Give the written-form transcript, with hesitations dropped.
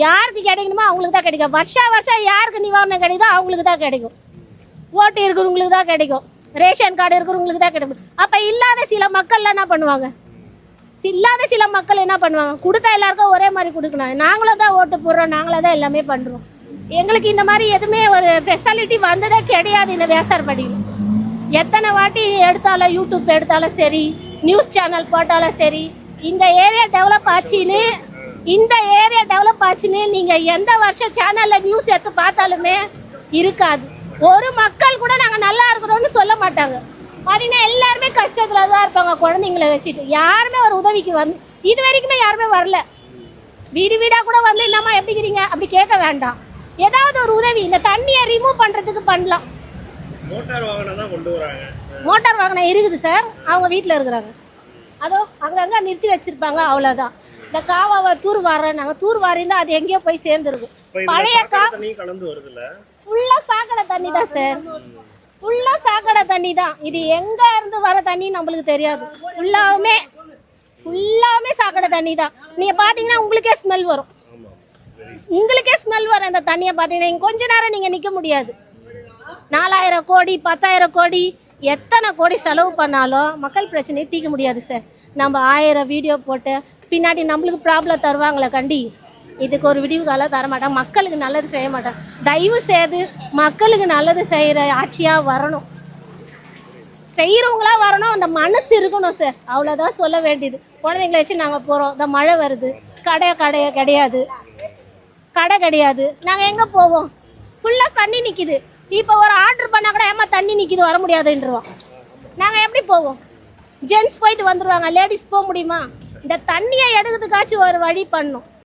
யாருக்கு கிடைக்கணுமோ அவங்களுக்கு தான் கிடைக்கும். வருஷம் யாருக்கு நிவாரணம் கிடைக்குதோ அவங்களுக்கு தான் கிடைக்கும். ஓட்டு இருக்கிறவங்களுக்கு தான் கிடைக்கும். ரேஷன் கார்டு இருக்கிறவங்களுக்கு தான் கிடைக்கும். அப்போ இல்லாத சில மக்கள்லாம் என்ன பண்ணுவாங்க? இல்லாத சில மக்கள் என்ன பண்ணுவாங்க? கொடுத்தா எல்லாருக்கும் ஒரே மாதிரி கொடுக்கணும். நாங்களும் தான் ஓட்டு போடுறோம், நாங்களும் தான் எல்லாமே பண்ணுறோம். எங்களுக்கு இந்த மாதிரி எதுவுமே ஒரு ஃபெசிலிட்டி வந்ததே கிடையாது. இந்த வேசார்படியில் எத்தனை வாட்டி எடுத்தாலும், யூடியூப் எடுத்தாலும் சரி, நியூஸ் சேனல் போட்டாலும் சரி, இந்த ஏரியா டெவலப் ஆச்சுன்னு நீங்கள் எந்த வருஷம் சேனலில் நியூஸ் எடுத்து பார்த்தாலுமே இருக்காது. ஒரு மக்கள் கூட நாங்கள் நல்லா இருக்கிறோம்னு சொல்ல மாட்டாங்க. பார்த்தீங்கன்னா எல்லாருமே கஷ்டத்தில் தான் இருப்பாங்க. குழந்தைங்கள வச்சுட்டு யாருமே ஒரு உதவிக்கு இது வரைக்குமே யாருமே வரல. வீடாக கூட வந்து என்னம்மா எப்படிங்கிறீங்க அப்படி கேட்க வேண்டாம். ஏதாவது ஒரு உதவி இந்த தண்ணியை ரிமூவ் பண்ணுறதுக்கு பண்ணலாம். மோட்டார் வாகனம் இருக்குது சார், அவங்க வீட்டில் இருக்கிறாங்க. அதோ அங்கங்கே நிறுத்தி வச்சிருப்பாங்க, அவ்வளோதான். இந்த காவாவை தூர் வாரேன், தூர் வாரிந்தா அது எங்கேயோ போய் சேர்ந்துருக்கும். பழைய ஃபுல்லாக சாக்கடை தண்ணி தான் சார், ஃபுல்லாக சாக்கடை தண்ணி தான். இது எங்கே இருந்து வர தண்ணி நம்மளுக்கு தெரியாது. ஃபுல்லாமே சாக்கடை தண்ணி தான். நீங்கள் பார்த்தீங்கன்னா உங்களுக்கே ஸ்மெல் வரும். அந்த தண்ணியை பார்த்தீங்கன்னா கொஞ்ச நேரம் நீங்கள் நிற்க முடியாது. 4000 கோடி 10,000 கோடி எத்தனை கோடி செலவு பண்ணாலும் மக்கள் பிரச்சனையை தீர்க்க முடியாது சார். நம்ம 1000 வீடியோ போட்டு பின்னாடி நம்மளுக்கு ப்ராப்ளம் தருவாங்களே கண்டி, இதுக்கு ஒரு விடிவு காலம் தர மாட்டாங்க. மக்களுக்கு நல்லது செய்ய மாட்டாங்க. தயவு செய்து மக்களுக்கு நல்லது செய்கிற ஆட்சியாக வரணும், செய்கிறவங்களா வரணும். அந்த மனசு இருக்கணும் சார், அவ்வளோதான் சொல்ல வேண்டியது. குழந்தைங்கள வச்சு நாங்கள் போகிறோம், இந்த மழை வருது, கடை கிடையாது, நாங்கள் எங்கே போவோம்? ஃபுல்லாக தண்ணி நிற்கிது. இப்போ ஒரு ஆர்டர் பண்ணால் கூட ஏமா தண்ணி நிற்கிது வர முடியாதுன்றோம். நாங்கள் எப்படி போவோம்? ஜென்ட்ஸ் போயிட்டு வந்துடுவாங்க, லேடிஸ் போக முடியுமா? இந்த தண்ணியை எடுக்கிறதுக்காச்சும் ஒரு வழி பண்ணணும்.